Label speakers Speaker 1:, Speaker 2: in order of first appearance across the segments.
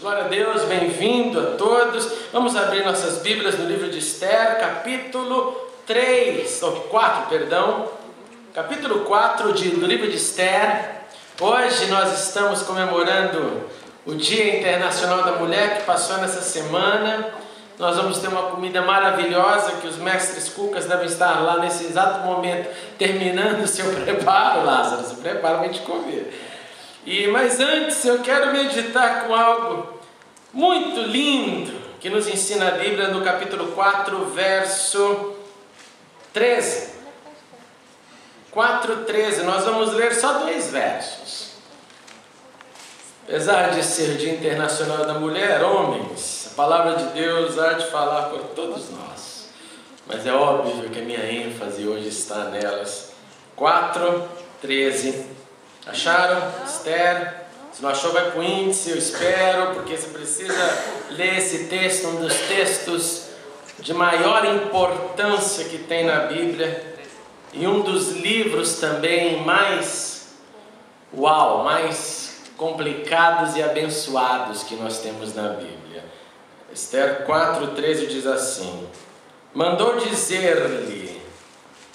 Speaker 1: Glória a Deus, bem-vindo a todos. Vamos abrir nossas Bíblias no livro de Esther, capítulo 4. Capítulo 4 do livro de Esther. Hoje nós estamos comemorando o Dia Internacional da Mulher que passou nessa semana. Nós vamos ter uma comida maravilhosa que os mestres cucas devem estar lá nesse exato momento terminando o seu preparo. Lázaro, se prepara para a gente comer. Mas antes eu quero meditar com algo muito lindo que nos ensina a Bíblia no capítulo 4, verso 13. 4:13, nós vamos ler só 2 versos. Apesar de ser Dia Internacional da Mulher, homens, a palavra de Deus há de falar por todos nós. Mas é óbvio que a minha ênfase hoje está nelas. 4:13. Acharam? Esther? Se não achou, vai para o índice, eu espero, porque você precisa ler esse texto, um dos textos de maior importância que tem na Bíblia, e um dos livros também mais complicados e abençoados que nós temos na Bíblia. Esther 4:13 diz assim: mandou dizer-lhe,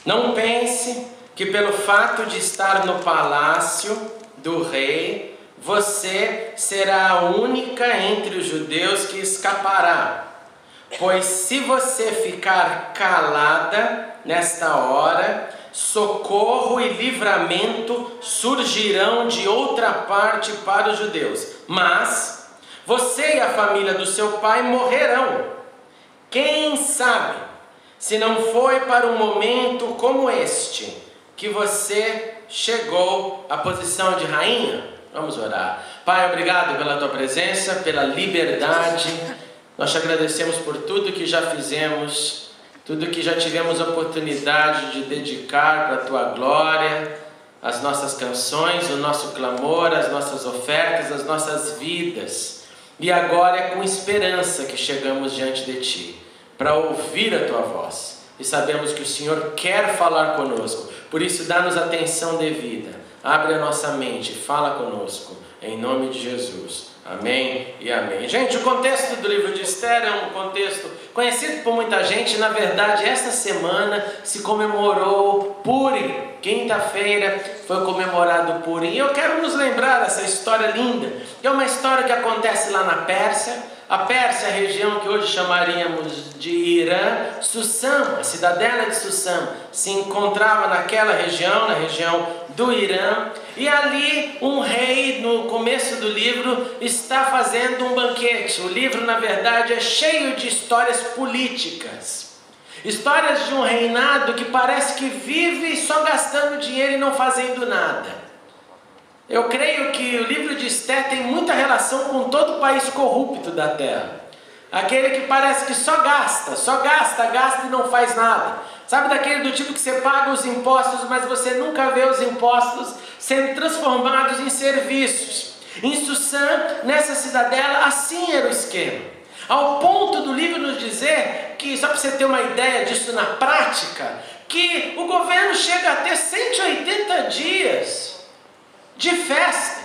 Speaker 1: não pense que pelo fato de estar no palácio do rei, você será a única entre os judeus que escapará. Pois se você ficar calada nesta hora, socorro e livramento surgirão de outra parte para os judeus. Mas você e a família do seu pai morrerão. Quem sabe, se não foi para um momento como este que você chegou à posição de rainha? Vamos orar. Pai, obrigado pela tua presença, pela liberdade. Nós te agradecemos por tudo que já fizemos, tudo que já tivemos oportunidade de dedicar para a tua glória, as nossas canções, o nosso clamor, as nossas ofertas, as nossas vidas. E agora é com esperança que chegamos diante de ti, para ouvir a tua voz. E sabemos que o Senhor quer falar conosco. Por isso, dá-nos atenção devida. Abre a nossa mente, fala conosco. Em nome de Jesus. Amém e amém. Gente, o contexto do livro de Esther é um contexto conhecido por muita gente. Na verdade, esta semana se comemorou Purim. Quinta-feira foi comemorado Purim. E eu quero nos lembrar dessa história linda. É uma história que acontece lá na Pérsia. A Pérsia, a região que hoje chamaríamos de Irã. Susã, a cidadela de Susã, se encontrava naquela região, na região do Irã. E ali um rei, no começo do livro, está fazendo um banquete. O livro, na verdade, é cheio de histórias políticas. Histórias de um reinado que parece que vive só gastando dinheiro e não fazendo nada. Eu creio que o livro de Esther tem muita relação com todo o país corrupto da terra. Aquele que parece que só gasta e não faz nada. Sabe daquele do tipo que você paga os impostos, mas você nunca vê os impostos sendo transformados em serviços. Em Susã, nessa cidadela, assim era o esquema. Ao ponto do livro nos dizer que, só para você ter uma ideia disso na prática, que o governo chega a ter 180 dias de festa.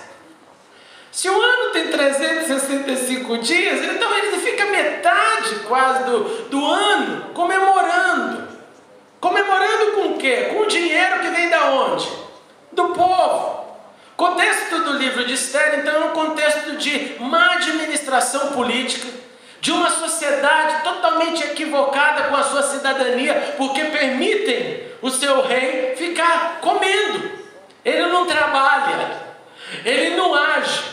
Speaker 1: Se o ano tem 365 dias, então ele fica metade quase do ano comemorando. Comemorando com o quê? Com o dinheiro que vem da onde? Do povo. O contexto do livro de Esther, então, é um contexto de má administração política, de uma sociedade totalmente equivocada com a sua cidadania, porque permitem o seu rei ficar comendo. Ele não trabalha, ele não age.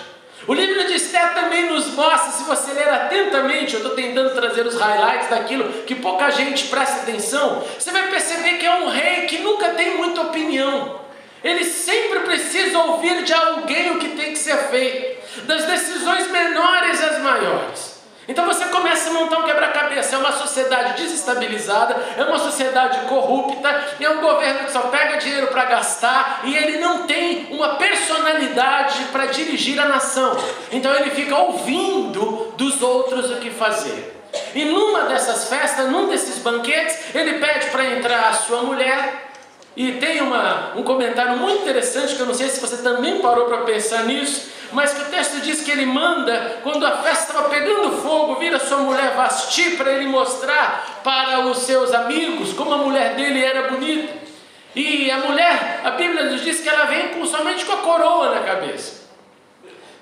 Speaker 1: O livro de Esther também nos mostra, se você ler atentamente, eu estou tentando trazer os highlights daquilo que pouca gente presta atenção, você vai perceber que é um rei que nunca tem muita opinião. Ele sempre precisa ouvir de alguém o que tem que ser feito, das decisões menores às maiores. Então você começa a montar um quebra-cabeça. É uma sociedade desestabilizada, é uma sociedade corrupta, é um governo que só pega dinheiro para gastar e ele não tem uma personalidade para dirigir a nação. Então ele fica ouvindo dos outros o que fazer. E numa dessas festas, num desses banquetes, ele pede para entrar a sua mulher E tem um comentário muito interessante, que eu não sei se você também parou para pensar nisso, mas que o texto diz que ele manda, quando a festa estava pegando fogo, vir a sua mulher Vasti para ele mostrar para os seus amigos como a mulher dele era bonita. E a mulher, a Bíblia nos diz que ela vem somente com a coroa na cabeça.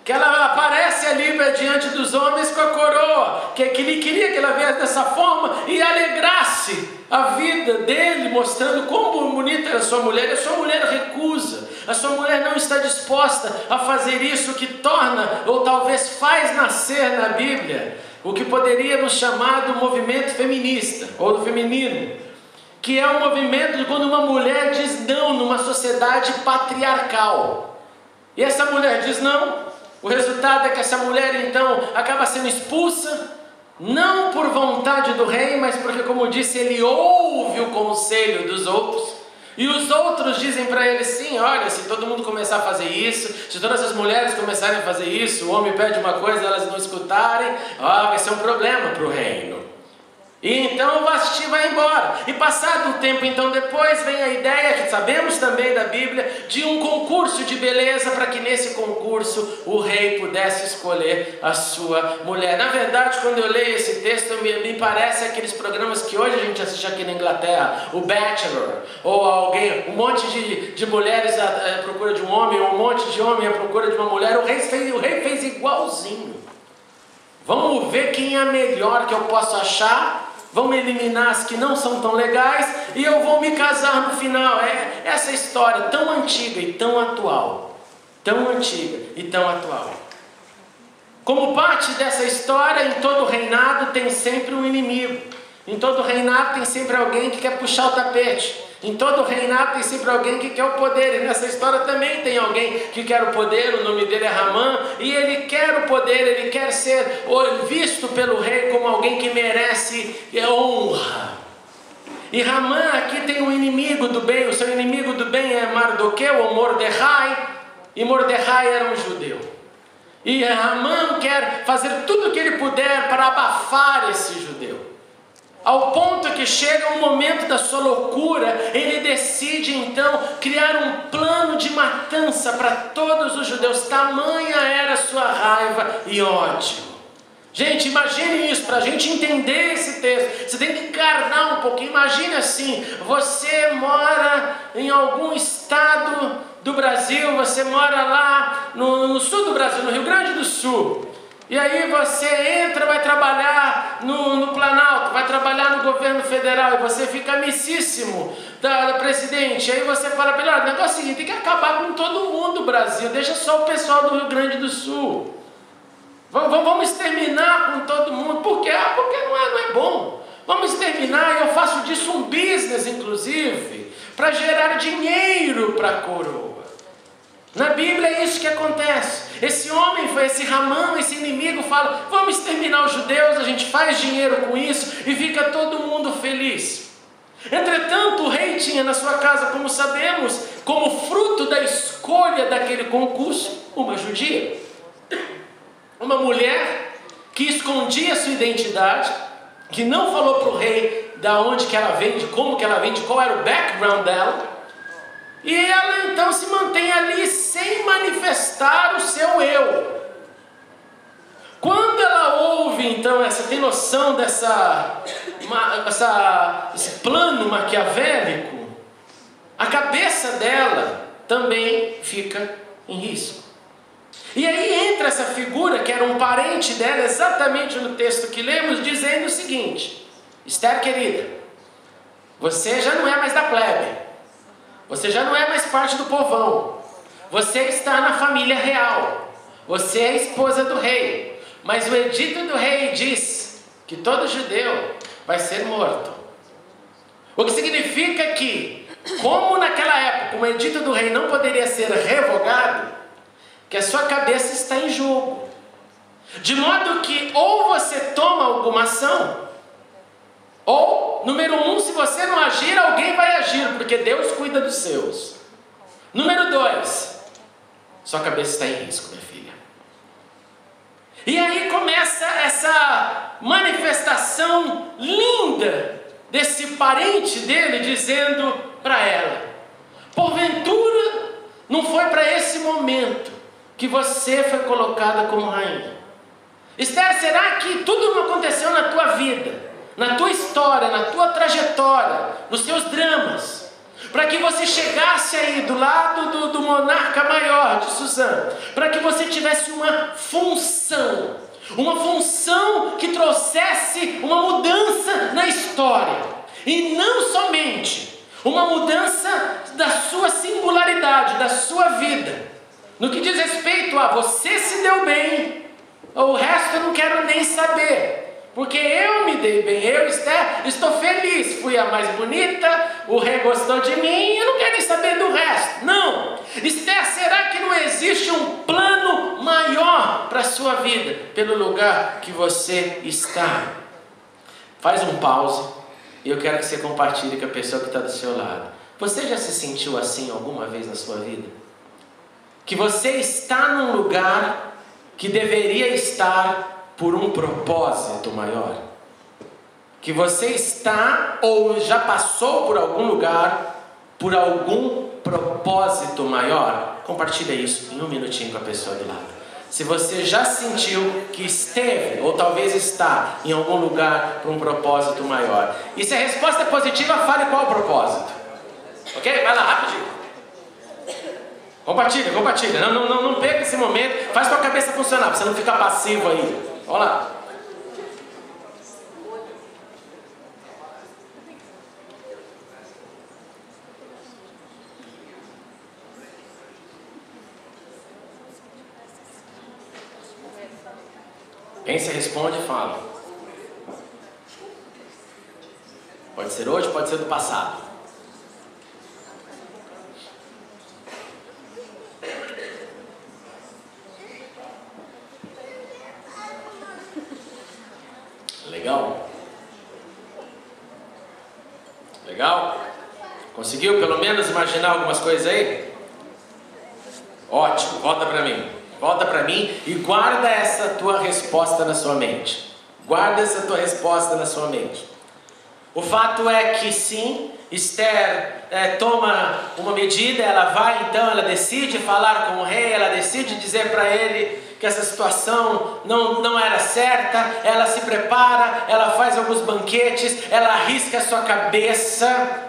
Speaker 1: Que ela aparece ali diante dos homens com a coroa, que ele queria que ela viesse dessa forma e alegrasse a vida dele, mostrando como bonita era a sua mulher. E a sua mulher recusa, a sua mulher não está disposta a fazer isso, que torna, ou talvez faz nascer na Bíblia, o que poderíamos chamar do movimento feminista, ou do feminino, que é um movimento de quando uma mulher diz não numa sociedade patriarcal. E essa mulher diz não. O resultado é que essa mulher então acaba sendo expulsa, não por vontade do rei, mas porque, como disse, ele ouve o conselho dos outros. E os outros dizem para ele assim: olha, se todo mundo começar a fazer isso, se todas as mulheres começarem a fazer isso, o homem pede uma coisa e elas não escutarem, vai ser um problema para o reino. E então Vasti vai embora. E passado um tempo então depois, vem a ideia, que sabemos também da Bíblia, de um concurso de beleza, para que nesse concurso o rei pudesse escolher a sua mulher. Na verdade, quando eu leio esse texto, me parece aqueles programas que hoje a gente assiste aqui na Inglaterra, o Bachelor, ou alguém, um monte de mulheres à procura de um homem, ou um monte de homem à procura de uma mulher. O rei fez igualzinho. Vamos ver quem é a melhor que eu posso achar. Vamos eliminar as que não são tão legais e eu vou me casar no final. É essa história tão antiga e tão atual. Tão antiga e tão atual. Como parte dessa história, em todo reinado tem sempre um inimigo. Em todo reinado tem sempre alguém que quer puxar o tapete. Em todo reinado tem sempre alguém que quer o poder. E nessa história também tem alguém que quer o poder. O nome dele é Ramã. E ele quer o poder, ele quer ser visto pelo rei como alguém que merece honra. E Ramã aqui tem um inimigo do bem. O seu inimigo do bem é Mardoqueu ou Mordecai. E Mordecai era um judeu. E Ramã quer fazer tudo o que ele puder para abafar esse judeu. Ao ponto que chega um momento da sua loucura, ele decide então criar um plano de matança para todos os judeus. Tamanha era a sua raiva e ódio. Gente, imagine isso, para a gente entender esse texto. Você tem que encarnar um pouquinho. Imagine assim, você mora em algum estado do Brasil, você mora lá no sul do Brasil, no Rio Grande do Sul. E aí você entra, vai trabalhar no Planalto, vai trabalhar no governo federal e você fica amicíssimo da presidente. Aí você fala para ele: olha, o negócio é o seguinte, tem que acabar com todo mundo do Brasil, deixa só o pessoal do Rio Grande do Sul. Vamos exterminar com todo mundo. Por quê? Porque não é bom. Vamos exterminar, e eu faço disso um business, inclusive, para gerar dinheiro para a coroa. Na Bíblia é isso que acontece. Esse homem, esse Ramã, esse inimigo fala: vamos exterminar os judeus, a gente faz dinheiro com isso e fica todo mundo feliz. Entretanto, o rei tinha na sua casa, como sabemos, como fruto da escolha daquele concurso, uma judia. Uma mulher que escondia sua identidade, que não falou para o rei da onde que ela vem, de como que ela vem, de qual era o background dela. E ela então se mantém ali sem manifestar o seu eu. Quando ela ouve então tem noção desse plano maquiavélico, a cabeça dela também fica em risco. E aí entra essa figura que era um parente dela, exatamente no texto que lemos, dizendo o seguinte: Esther querida, você já não é mais da plebe. Você já não é mais parte do povão. Você está na família real. Você é a esposa do rei. Mas o edito do rei diz que todo judeu vai ser morto. O que significa que, como naquela época o edito do rei não poderia ser revogado, que a sua cabeça está em jogo. De modo que ou você toma alguma ação, ou, número 1, se você não agir, alguém vai agir, porque Deus cuida dos seus. Número 2, sua cabeça está em risco, minha filha. E aí começa essa manifestação linda desse parente dele, dizendo para ela: Porventura, não foi para esse momento que você foi colocada como rainha. Esther, será que tudo não aconteceu na tua vida, na tua história, na tua trajetória, nos seus dramas, para que você chegasse aí do lado do monarca maior de Suzã, para que você tivesse uma função que trouxesse uma mudança na história, e não somente uma mudança da sua singularidade, da sua vida, no que diz respeito a você se deu bem, o resto eu não quero nem saber, porque eu me dei bem, eu, Esther, estou feliz, fui a mais bonita, o rei gostou de mim, eu não quero nem saber do resto. Não, Esther, será que não existe um plano maior para a sua vida, pelo lugar que você está? Faz um pause, e eu quero que você compartilhe com a pessoa que está do seu lado. Você já se sentiu assim alguma vez na sua vida? Que você está num lugar que deveria estar por um propósito maior? Que você está ou já passou por algum lugar por algum propósito maior? Compartilha isso em um minutinho com a pessoa do lado. Se você já sentiu que esteve ou talvez está em algum lugar por um propósito maior, e se a resposta é positiva, fale qual o propósito. Ok? Vai lá, rapidinho. Compartilha. Não perca esse momento. Faz tua cabeça funcionar, para você não ficar passivo aí. Vamos lá. Quem se responde, fala. Pode ser hoje, pode ser do passado. Legal? Conseguiu pelo menos imaginar algumas coisas aí? Ótimo, volta para mim e guarda essa tua resposta na sua mente. Guarda essa tua resposta na sua mente. O fato é que sim, Esther toma uma medida, ela decide falar com o rei, ela decide dizer para ele que essa situação não era certa, ela se prepara, ela faz alguns banquetes, ela arrisca a sua cabeça,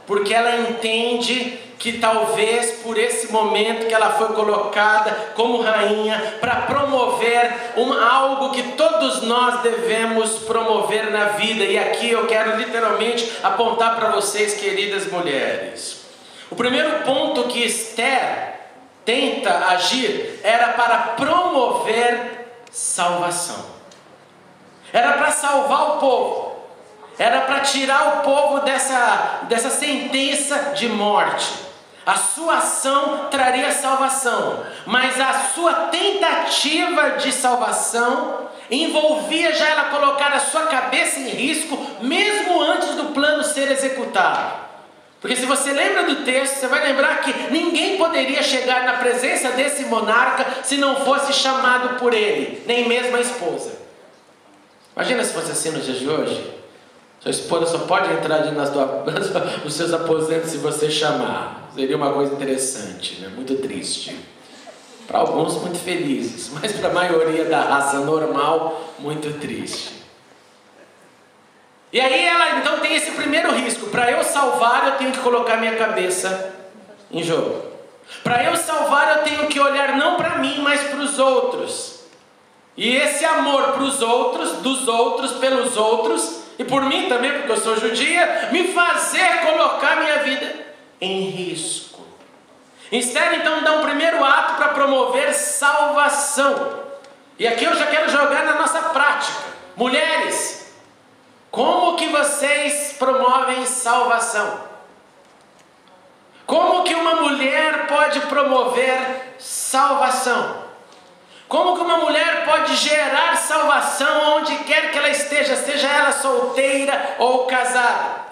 Speaker 1: porque ela entende que talvez por esse momento que ela foi colocada como rainha, para promover algo que todos nós devemos promover na vida. E aqui eu quero literalmente apontar para vocês, queridas mulheres. O primeiro ponto que Esther tenta agir era para promover salvação. Era para salvar o povo. Era para tirar o povo dessa sentença de morte. A sua ação traria salvação, mas a sua tentativa de salvação envolvia já ela colocar a sua cabeça em risco, mesmo antes do plano ser executado. Porque se você lembra do texto, você vai lembrar que ninguém poderia chegar na presença desse monarca se não fosse chamado por ele, nem mesmo a esposa. Imagina se fosse assim nos dias de hoje. Sua esposa só pode entrar nos seus aposentos se você chamar. Seria uma coisa interessante, né? Muito triste. Para alguns muito felizes, mas para a maioria da raça normal, muito triste. E aí ela então tem esse primeiro risco. Para eu salvar, eu tenho que colocar minha cabeça em jogo. Para eu salvar, eu tenho que olhar não para mim, mas para os outros. E esse amor para os outros, dos outros, pelos outros, e por mim também, porque eu sou judia, me fazer colocar minha vida em risco. Esther então dá um primeiro ato para promover salvação. E aqui eu já quero jogar na nossa prática. Mulheres, como que vocês promovem salvação? Como que uma mulher pode promover salvação? Como que uma mulher pode gerar salvação onde quer que ela esteja, seja ela solteira ou casada?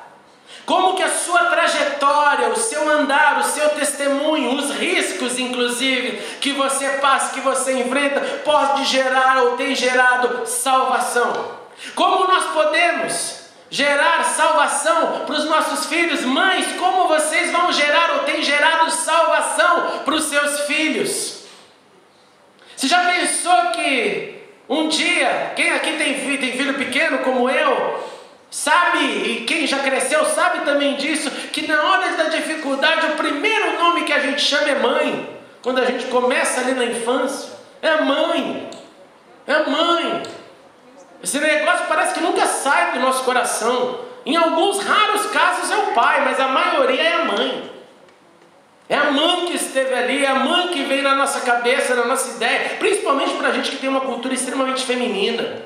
Speaker 1: Como que a sua trajetória, o seu andar, o seu testemunho, os riscos inclusive que você passa, que você enfrenta, pode gerar ou tem gerado salvação? Como nós podemos gerar salvação para os nossos filhos? Mães, como vocês vão gerar ou têm gerado pensou que um dia, quem aqui tem filho pequeno como eu, sabe, e quem já cresceu sabe também disso, que na hora da dificuldade o primeiro nome que a gente chama é mãe. Quando a gente começa ali na infância, é mãe. É mãe. Esse negócio parece que nunca sai do nosso coração. Em alguns raros casos é o pai, mas a maioria é a mãe. É a mãe que esteve ali, é a mãe que veio na nossa cabeça, na nossa ideia, principalmente para a gente que tem uma cultura extremamente feminina.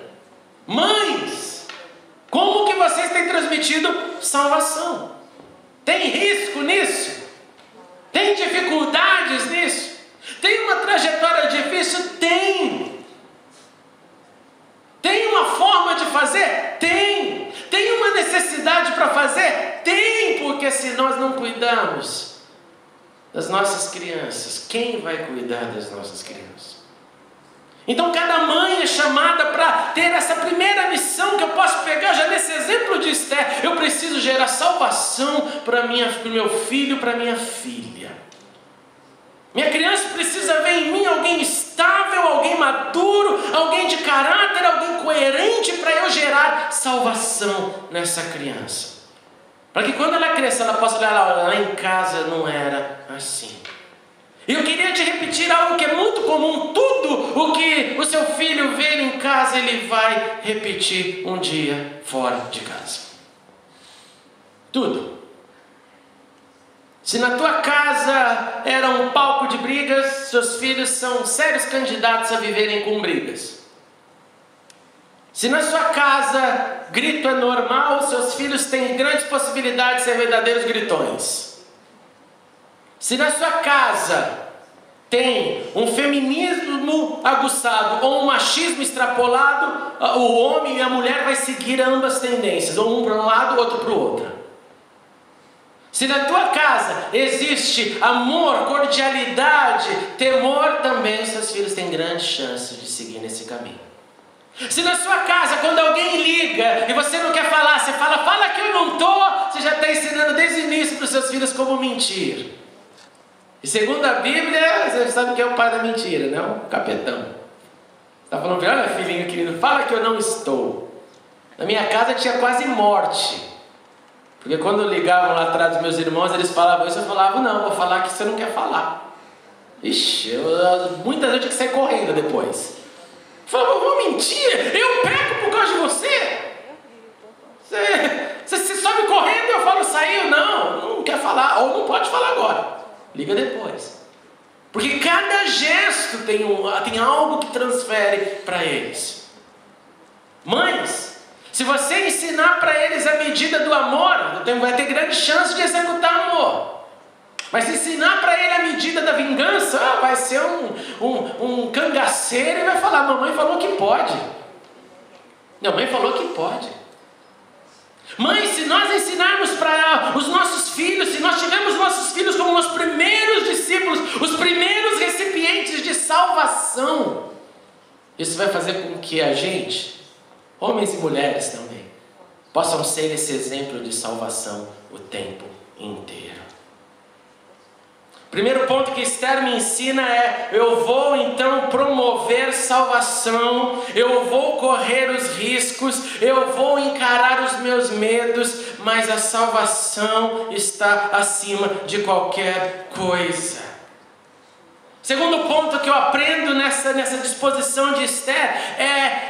Speaker 1: Mães, como que vocês têm transmitido salvação? Tem risco nisso? Tem dificuldades nisso? Tem uma trajetória difícil? Tem. Tem uma forma de fazer? Tem. Tem uma necessidade para fazer? Tem, porque se nós não cuidarmos das nossas crianças, quem vai cuidar das nossas crianças? Então cada mãe é chamada para ter essa primeira missão que eu posso pegar já nesse exemplo de Esther. Eu preciso gerar salvação para o meu filho, para minha filha. Minha criança precisa ver em mim alguém estável, alguém maduro, alguém de caráter, alguém coerente para eu gerar salvação nessa criança. Para que quando ela cresça, ela possa olhar lá em casa não era assim. E eu queria te repetir algo que é muito comum. Tudo o que o seu filho vê em casa, ele vai repetir um dia fora de casa. Tudo. Se na tua casa era um palco de brigas, seus filhos são sérios candidatos a viverem com brigas. Se na sua casa grito é normal, seus filhos têm grandes possibilidades de ser verdadeiros gritões. Se na sua casa tem um feminismo aguçado ou um machismo extrapolado, o homem e a mulher vai seguir ambas tendências, ou um para um lado, outro para o outro. Se na tua casa existe amor, cordialidade, temor, também os seus filhos têm grandes chances de seguir nesse caminho. Se na sua casa, quando alguém liga e você não quer falar, você fala que eu não estou, você já está ensinando desde o início para os seus filhos como mentir. E segundo a Bíblia, você sabe que é o pai da mentira, né? O capetão. Você está falando, olha filhinho querido, fala que eu não estou. Na minha casa tinha quase morte. Porque quando ligavam lá atrás dos meus irmãos, eles falavam isso, eu falava, não, vou falar que você não quer falar. Ixi, muita gente que sai correndo depois. Eu falava, eu vou mentir, eu pego por causa de você. Você sobe correndo, eu falo, saiu, não quer falar, ou não pode falar agora. Liga depois. Porque cada gesto tem algo que transfere para eles. Mães, se você ensinar para eles a medida do amor, vai ter grande chance de executar amor. Mas se ensinar para ele a medida da vingança, vai ser um cangaceiro e vai falar, mamãe falou que pode. Mamãe falou que pode. Mãe, se nós ensinarmos para os nossos filhos, se nós tivermos nossos filhos como os primeiros discípulos, os primeiros recipientes de salvação, isso vai fazer com que a gente, homens e mulheres também, possam ser esse exemplo de salvação o tempo inteiro. Primeiro ponto que Esther me ensina é: eu vou então promover salvação, eu vou correr os riscos, eu vou encarar os meus medos, mas a salvação está acima de qualquer coisa. Segundo ponto que eu aprendo nessa disposição de Esther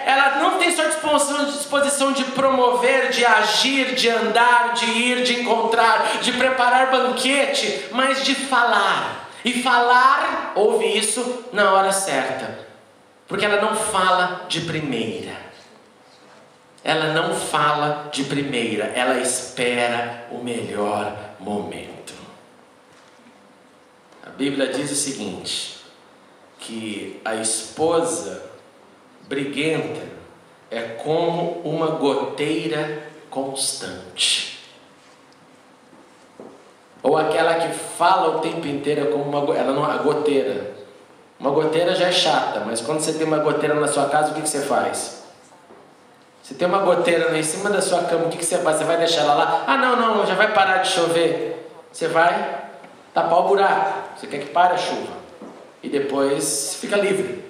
Speaker 1: ela não tem só disposição de promover, de agir, de andar, de ir, de encontrar, de preparar banquete, mas de falar. E falar, ouve isso, na hora certa. Porque ela não fala de primeira. Ela não fala de primeira, ela espera o melhor momento. A Bíblia diz o seguinte, que a esposa briguenta é como uma goteira constante. Ou aquela que fala o tempo inteiro é como a goteira. Uma goteira já é chata, mas quando você tem uma goteira na sua casa, o que você faz? Você tem uma goteira em cima da sua cama, o que você faz? Você vai deixar ela lá? Ah, não, já vai parar de chover. Você vai tapar o buraco. Você quer que pare a chuva. E depois fica livre.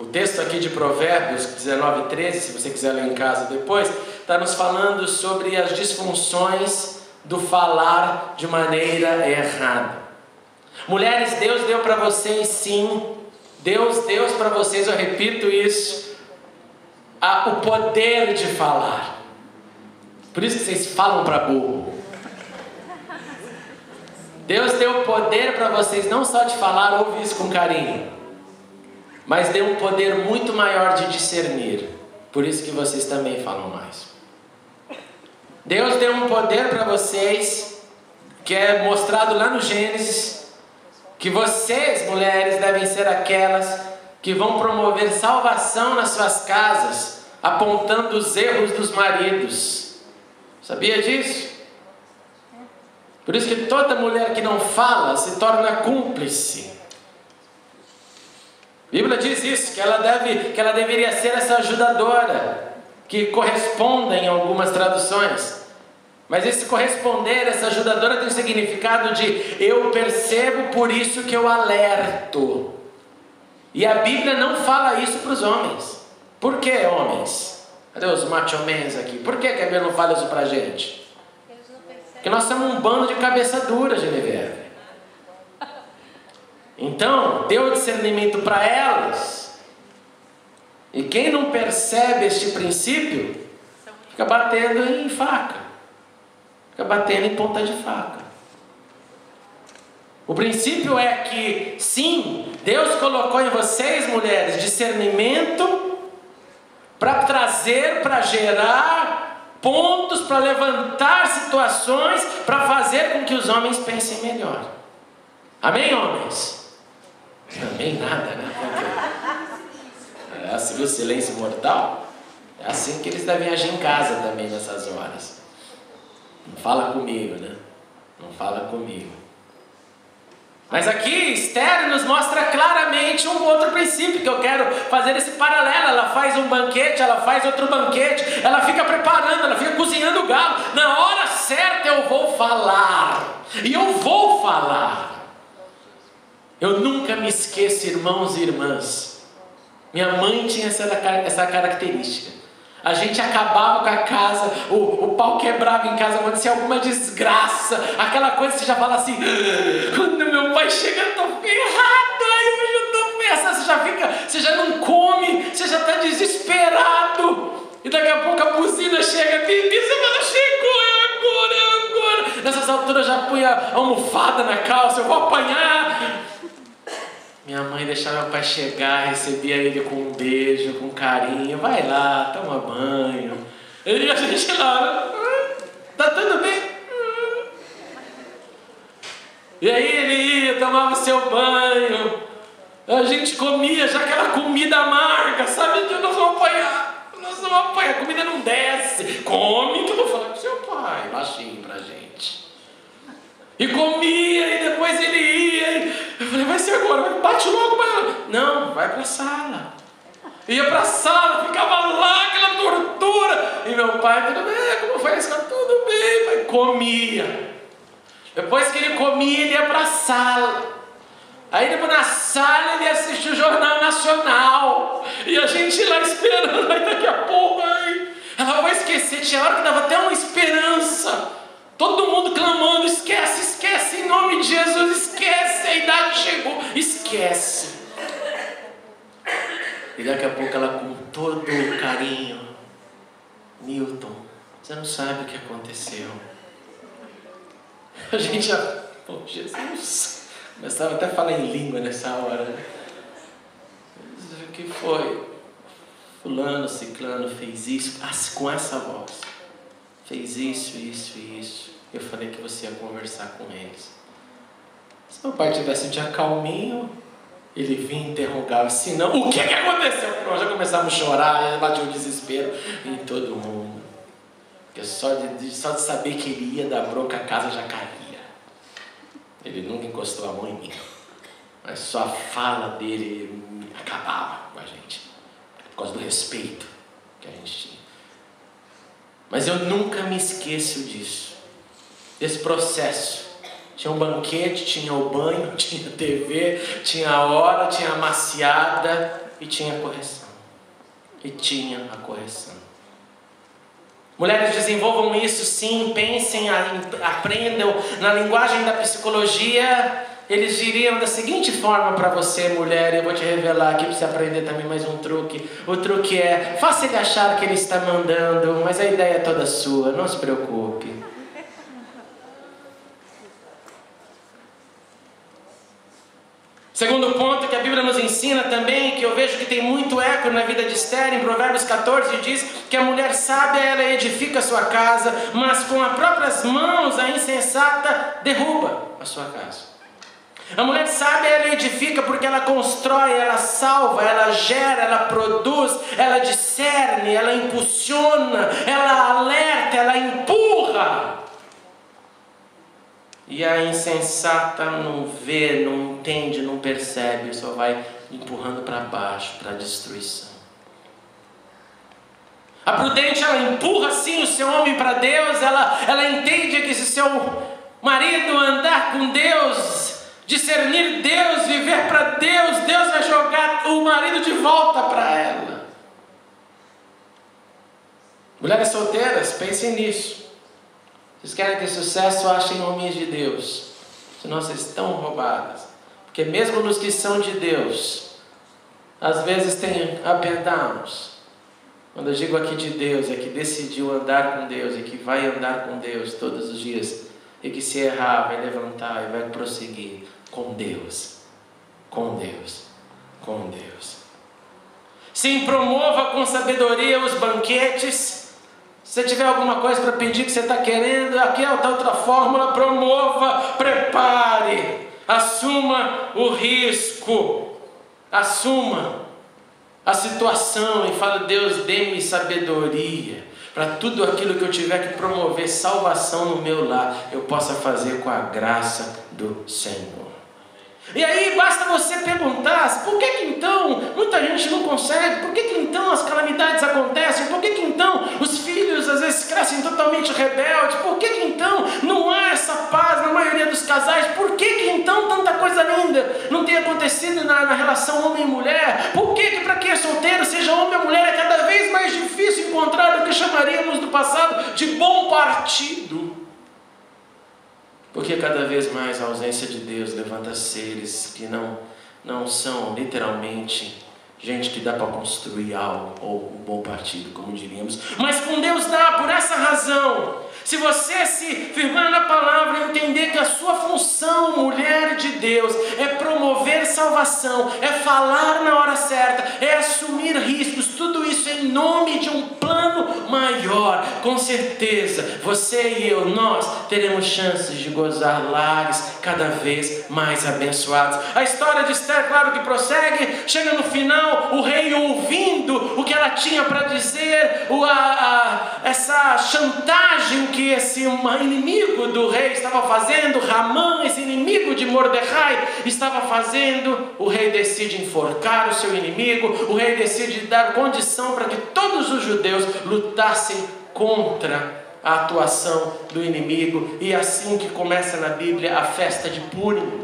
Speaker 1: O texto aqui de Provérbios 19:13, se você quiser ler em casa depois, está nos falando sobre as disfunções do falar de maneira errada. Mulheres, Deus deu para vocês sim, Deus deu para vocês, eu repito isso, o poder de falar. Por isso que vocês falam para burro. Deus deu poder para vocês não só de falar, ouve isso com carinho, mas deu um poder muito maior de discernir. Por isso que vocês também falam mais. Deus deu um poder para vocês, que é mostrado lá no Gênesis, que vocês, mulheres, devem ser aquelas que vão promover salvação nas suas casas, apontando os erros dos maridos. Sabia disso? Por isso que toda mulher que não fala se torna cúmplice. A Bíblia diz isso, que ela deveria ser essa ajudadora, que corresponde em algumas traduções. Mas esse corresponder, essa ajudadora tem o significado de eu percebo, por isso que eu alerto. E a Bíblia não fala isso para os homens. Por que, homens? Cadê os macho-mens aqui? Por que a Bíblia não fala isso para a gente? Porque nós somos um bando de cabeça dura, Genevieve. Então, deu discernimento para elas. E quem não percebe este princípio, fica batendo em faca. Fica batendo em ponta de faca. O princípio é que, sim, Deus colocou em vocês, mulheres, discernimento para trazer, para gerar pontos, para levantar situações, para fazer com que os homens pensem melhor. Amém, homens? Amém nada, né? Você viu o silêncio mortal? É assim que eles devem agir em casa também nessas horas. Não fala comigo, né? Não fala comigo. Mas aqui Esther nos mostra claramente um outro princípio que eu quero fazer esse paralelo. Ela faz um banquete, ela faz outro banquete, ela fica preparando, ela fica cozinhando o galo. Na hora certa eu vou falar. E eu vou falar. Eu nunca me esqueço, irmãos e irmãs. Minha mãe tinha essa característica. A gente acabava com a casa, o pau quebrava em casa, acontecia alguma desgraça, aquela coisa que você já fala assim, quando meu pai chega eu tô ferrado, aí hoje eu tô ferrado, você já não come, você já está desesperado, e daqui a pouco a buzina chega, você fala, chegou, é agora. Nessas alturas eu já punha a almofada na calça, eu vou apanhar. Minha mãe deixava meu pai chegar, recebia ele com um beijo, com carinho. Vai lá, toma banho. E a gente lá, tá tudo bem? E aí ele ia, tomava seu banho. A gente comia já aquela comida amarga, sabe? Nós vamos apanhar, a comida não desce. Come, que eu vou falar com seu pai, baixinho pra gente. E comia, e depois ele ia. Eu falei, vai ser agora, bate logo para ela. Não, vai para a sala. Ia para a sala, ficava lá, aquela tortura. E meu pai, tudo bem, como foi isso? Tudo bem, pai. Comia. Depois que ele comia, ele ia para a sala. Aí depois na sala ele assistia o Jornal Nacional. E a gente lá esperando, aí daqui a pouco, ela vai esquecer, tinha hora que dava até uma esperança. Todo mundo clamando, esquece, em nome de Jesus, esquece, a idade chegou, esquece. E daqui a pouco ela com todo o carinho, Newton, você não sabe o que aconteceu. A gente já, Jesus, começava até a falar em língua nessa hora, né? O que foi? Fulano, ciclano fez isso, com essa voz. Fez isso. Eu falei que você ia conversar com eles. Se meu pai tivesse um dia calminho, ele vinha interrogar. Se não, o que aconteceu? Nós já começamos a chorar, já bateu o desespero em todo mundo. Porque só de saber que ele ia dar bronca, a casa já caía. Ele nunca encostou a mão em mim. Mas só a fala dele acabava com a gente. Por causa do respeito que a gente tinha. Mas eu nunca me esqueço disso. Desse processo. Tinha um banquete, tinha o banho, tinha TV, tinha a hora, tinha a maciada. e tinha correção. E tinha a correção. Mulheres, desenvolvam isso sim, pensem, aprendam. Na linguagem da psicologia, eles diriam da seguinte forma para você, mulher, eu vou te revelar aqui para você aprender também mais um truque. O truque é, faça ele achar que ele está mandando, mas a ideia é toda sua, não se preocupe. Segundo ponto que a Bíblia nos ensina também, que eu vejo que tem muito eco na vida de Esther, em Provérbios 14 diz que a mulher sábia, ela edifica a sua casa, mas com as próprias mãos a insensata derruba a sua casa. A mulher sábia, ela edifica porque ela constrói, ela salva, ela gera, ela produz, ela discerne, ela impulsiona, ela alerta, ela empurra. E a insensata não vê, não entende, não percebe, só vai empurrando para baixo, para a destruição. A prudente, ela empurra sim o seu homem para Deus, ela entende que se seu marido andar com Deus, discernir Deus, viver para Deus, Deus vai jogar o marido de volta para ela. Mulheres solteiras, pensem nisso. Vocês querem ter sucesso, achem homens de Deus. Senão vocês estão roubadas. Porque mesmo nos que são de Deus, às vezes tem up and downs. Quando eu digo aqui de Deus, é que decidiu andar com Deus, e que vai andar com Deus todos os dias. E que se errar, vai levantar e vai prosseguir com Deus. Com Deus. Com Deus. Sim, promova com sabedoria os banquetes. Se você tiver alguma coisa para pedir que você está querendo, aqui é outra fórmula, promova, prepare, assuma o risco, assuma a situação e fala, Deus, dê-me sabedoria, para tudo aquilo que eu tiver que promover salvação no meu lar, eu possa fazer com a graça do Senhor. E aí basta você perguntar, por que então muita gente não consegue? Por que então as calamidades acontecem? Por que então os filhos às vezes crescem totalmente rebeldes? Por que então não há essa paz na maioria dos casais? Por que então tanta coisa linda não tem acontecido na relação homem e mulher? Por que para quem é solteiro, seja homem ou mulher, é cada vez mais difícil encontrar o que chamaríamos no passado de bom partido? Porque cada vez mais a ausência de Deus levanta seres que não são literalmente gente que dá para construir algo, ou um bom partido, como diríamos. Mas com Deus dá, por essa razão. Se você se firmar na palavra e entender que a sua função, mulher de Deus, é promover salvação, é falar na hora certa, é assumir riscos, tudo isso em nome de um plano maior, com certeza, você e eu, nós teremos chances de gozar lares cada vez mais abençoados. A história de Esther, claro que prossegue, chega no final, o rei ouvindo o que ela tinha para dizer, essa chantagem que esse inimigo do rei estava fazendo, Ramã, esse inimigo de Mordecai, estava fazendo, o rei decide enforcar o seu inimigo, o rei decide dar condição para que todos os judeus lutassem contra a atuação do inimigo, e assim que começa na Bíblia a festa de Púrim,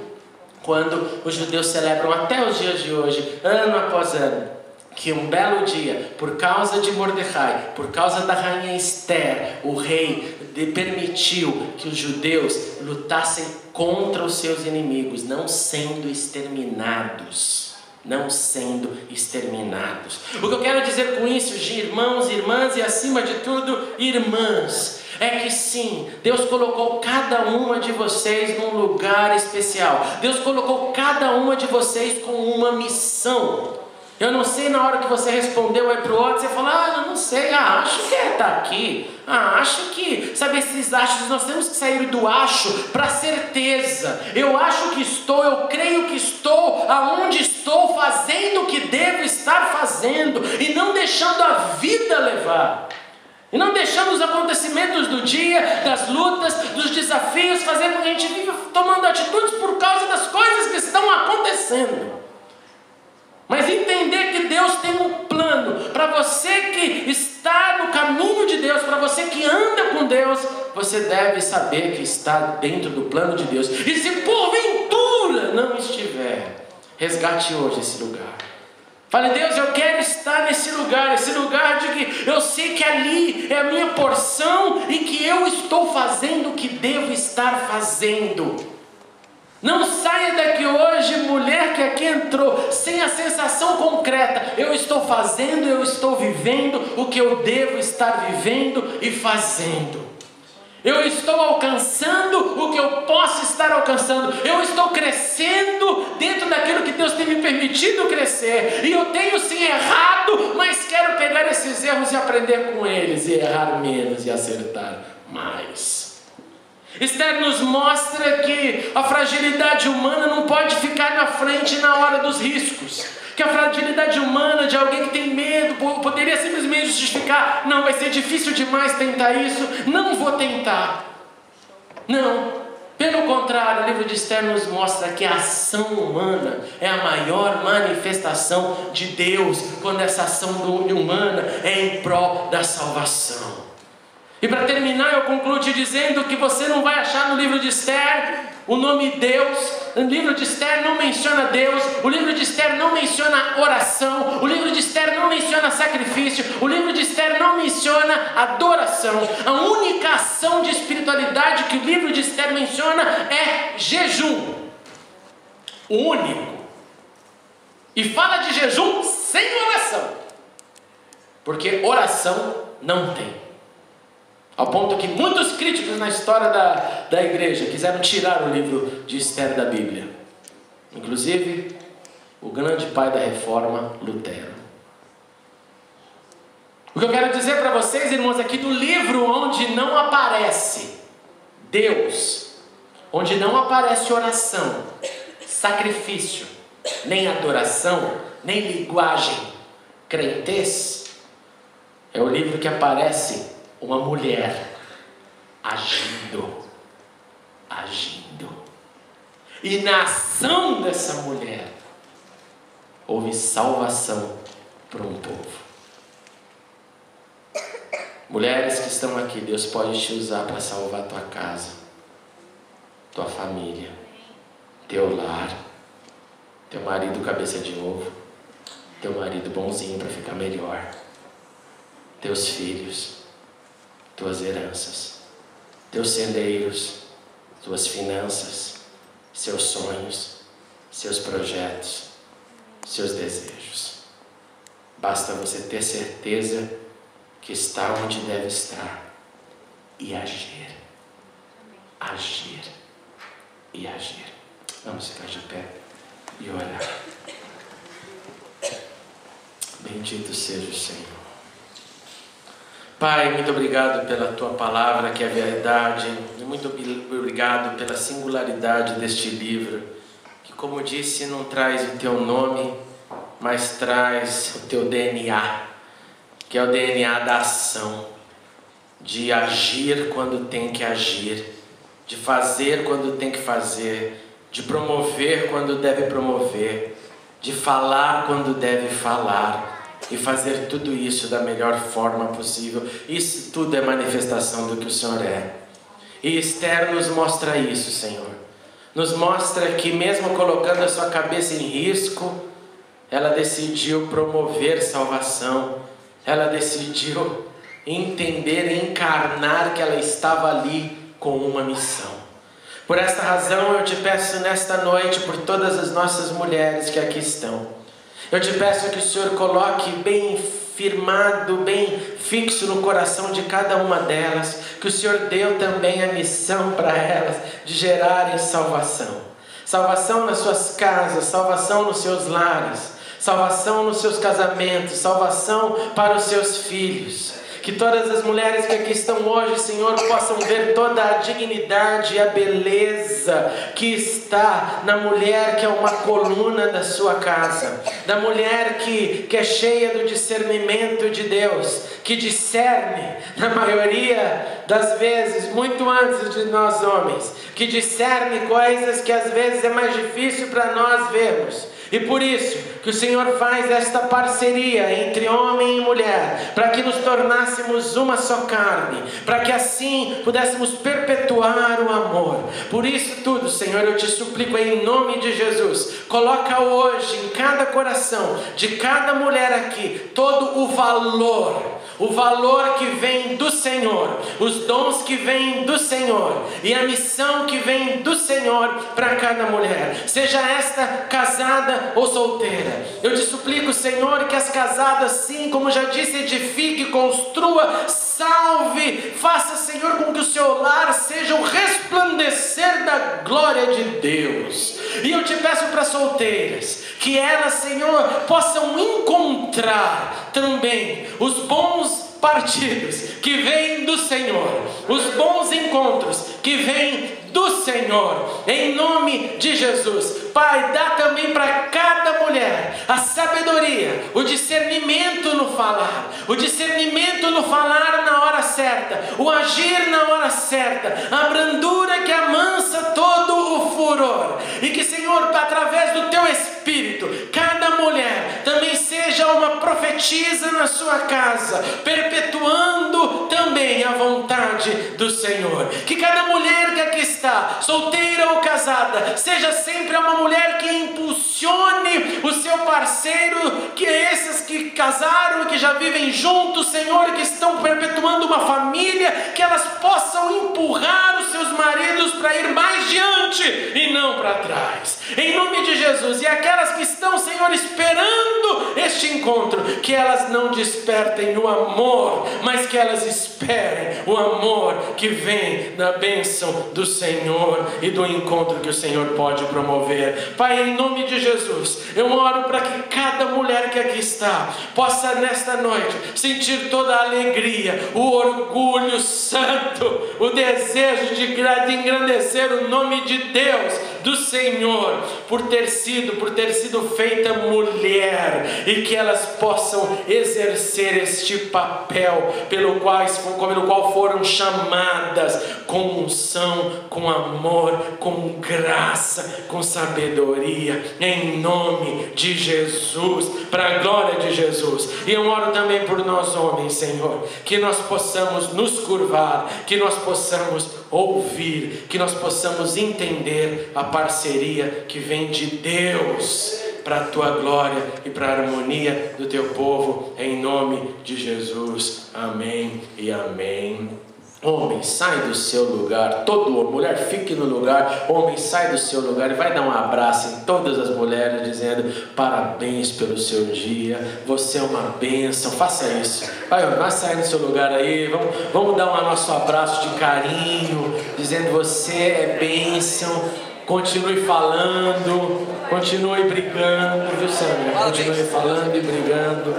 Speaker 1: quando os judeus celebram até os dias de hoje, ano após ano, que um belo dia, por causa de Mordecai, por causa da rainha Esther, o rei permitiu que os judeus lutassem contra os seus inimigos, não sendo exterminados. Não sendo exterminados. O que eu quero dizer com isso, irmãos, irmãs e acima de tudo, irmãs, é que sim, Deus colocou cada uma de vocês num lugar especial. Deus colocou cada uma de vocês com uma missão. Eu não sei, na hora que você respondeu aí para o outro, você falou, eu não sei, acho que está aqui, acho que, sabe, esses achos, nós temos que sair do acho para a certeza. Eu acho que estou, eu creio que estou, aonde estou, fazendo o que devo estar fazendo, e não deixando a vida levar. E não deixando os acontecimentos do dia, das lutas, dos desafios, fazer com que a gente viva tomando atitudes por causa das coisas que estão acontecendo. Mas entender que Deus tem um plano para você que está no caminho de Deus, para você que anda com Deus, você deve saber que está dentro do plano de Deus. E se porventura não estiver, resgate hoje esse lugar. Fale: Deus, eu quero estar nesse lugar de que eu sei que ali é a minha porção e que eu estou fazendo o que devo estar fazendo. Não saia daqui hoje, mulher que aqui entrou, sem a sensação concreta: eu estou fazendo, eu estou vivendo o que eu devo estar vivendo e fazendo. Eu estou alcançando o que eu posso estar alcançando. Eu estou crescendo dentro daquilo que Deus tem me permitido crescer. E eu tenho sim errado, mas quero pegar esses erros e aprender com eles, e errar menos e acertar mais. Esther nos mostra que a fragilidade humana não pode ficar na frente na hora dos riscos. Que a fragilidade humana de alguém que tem medo poderia simplesmente justificar: não, vai ser difícil demais tentar isso, não vou tentar. Não, pelo contrário, o livro de Esther nos mostra que a ação humana é a maior manifestação de Deus, quando essa ação humana é em prol da salvação. E para terminar, eu concluo te dizendo que você não vai achar no livro de Esther o nome Deus. O livro de Esther não menciona Deus. O livro de Esther não menciona oração. O livro de Esther não menciona sacrifício. O livro de Esther não menciona adoração. A única ação de espiritualidade que o livro de Esther menciona é jejum. O único. E fala de jejum sem oração, porque oração não tem. Ao ponto que muitos críticos na história da igreja quiseram tirar o livro de Esther da Bíblia. Inclusive, o grande pai da reforma, Lutero. O que eu quero dizer para vocês, irmãos, aqui do livro onde não aparece Deus, onde não aparece oração, sacrifício, nem adoração, nem linguagem crentez, é o livro que aparece uma mulher agindo. E na ação dessa mulher houve salvação para um povo. Mulheres que estão aqui, Deus pode te usar para salvar tua casa, tua família, teu lar, teu marido cabeça de ovo, teu marido bonzinho para ficar melhor, teus filhos, tuas heranças, teus celeiros, tuas finanças, seus sonhos, seus projetos, seus desejos. Basta você ter certeza que está onde deve estar e agir. Agir e agir. Vamos ficar de pé e orar. Bendito seja o Senhor. Pai, muito obrigado pela Tua palavra, que é verdade, e muito obrigado pela singularidade deste livro, que, como disse, não traz o Teu nome, mas traz o Teu DNA, que é o DNA da ação, de agir quando tem que agir, de fazer quando tem que fazer, de promover quando deve promover, de falar quando deve falar, e fazer tudo isso da melhor forma possível. Isso tudo é manifestação do que o Senhor é. E Esther nos mostra isso, Senhor. Nos mostra que mesmo colocando a sua cabeça em risco, ela decidiu promover salvação. Ela decidiu entender e encarnar que ela estava ali com uma missão. Por esta razão eu te peço nesta noite, por todas as nossas mulheres que aqui estão, eu te peço que o Senhor coloque bem firmado, bem fixo no coração de cada uma delas, que o Senhor deu também a missão para elas de gerarem salvação. Salvação nas suas casas, salvação nos seus lares, salvação nos seus casamentos, salvação para os seus filhos. Que todas as mulheres que aqui estão hoje, Senhor, possam ver toda a dignidade e a beleza que está na mulher que é uma coluna da sua casa, da mulher que é cheia do discernimento de Deus, que discerne, na maioria das vezes, muito antes de nós homens, que discerne coisas que às vezes é mais difícil para nós vermos. E por isso, que o Senhor faz esta parceria entre homem e mulher, para que nos tornássemos uma só carne, para que assim pudéssemos perpetuar o amor. Por isso tudo, Senhor, eu te suplico em nome de Jesus, coloca hoje em cada coração de cada mulher aqui todo o valor que vem do Senhor, os dons que vêm do Senhor e a missão que vem do Senhor para cada mulher, seja esta casada ou solteira. Eu te suplico, Senhor, que as casadas, sim, como já disse, edifique, construa, salve, faça, Senhor, com que o seu lar seja o resplandecer da glória de Deus. E eu te peço para solteiras, que elas, Senhor, possam encontrar também os bons partidos que vêm do Senhor, os bons encontros que vêm do Senhor, em nome de Jesus. Pai, dá também para cada mulher a sabedoria, o discernimento no falar na hora certa, o agir na hora certa, a brandura que amansa todo o furor, e que, Senhor, através do teu Espírito, cada mulher também seja uma profetisa na sua casa, perpetuando também a vontade do Senhor. Que cada mulher que aqui está, solteira ou casada, seja sempre uma mulher que impulsione o seu parceiro, que esses que casaram e que já vivem juntos, Senhor, que estão perpetuando uma família, que elas possam empurrar os seus maridos para ir mais diante e não para trás, em nome de Jesus. E aquelas que estão, Senhor, esperando este encontro, que elas não despertem o amor, mas que elas esperem o amor que vem da bênção do Senhor e do encontro que o Senhor pode promover. Pai, em nome de Jesus, eu oro para que cada mulher que aqui está possa nesta noite sentir toda a alegria, o orgulho santo, o desejo de engrandecer o nome de Deus, do Senhor, por ter sido feita mulher, e que elas possam exercer este papel pelo qual foram chamadas, com unção, com amor, com graça, com sabedoria, em nome de Jesus, para a glória de Jesus. E eu oro também por nós homens, Senhor, que nós possamos nos curvar, que nós possamos ouvir, que nós possamos entender a parceria que vem de Deus para a tua glória e para a harmonia do teu povo, em nome de Jesus. Amém e amém. Homem, sai do seu lugar. Mulher, fique no lugar. Homem, sai do seu lugar e vai dar um abraço em todas as mulheres, dizendo: parabéns pelo seu dia, você é uma bênção. Faça isso. Vai sair do seu lugar aí. Vamos dar um nosso abraço de carinho, dizendo: você é bênção. Continue falando, continue brigando, viu, Sandra? Continue falando e brigando.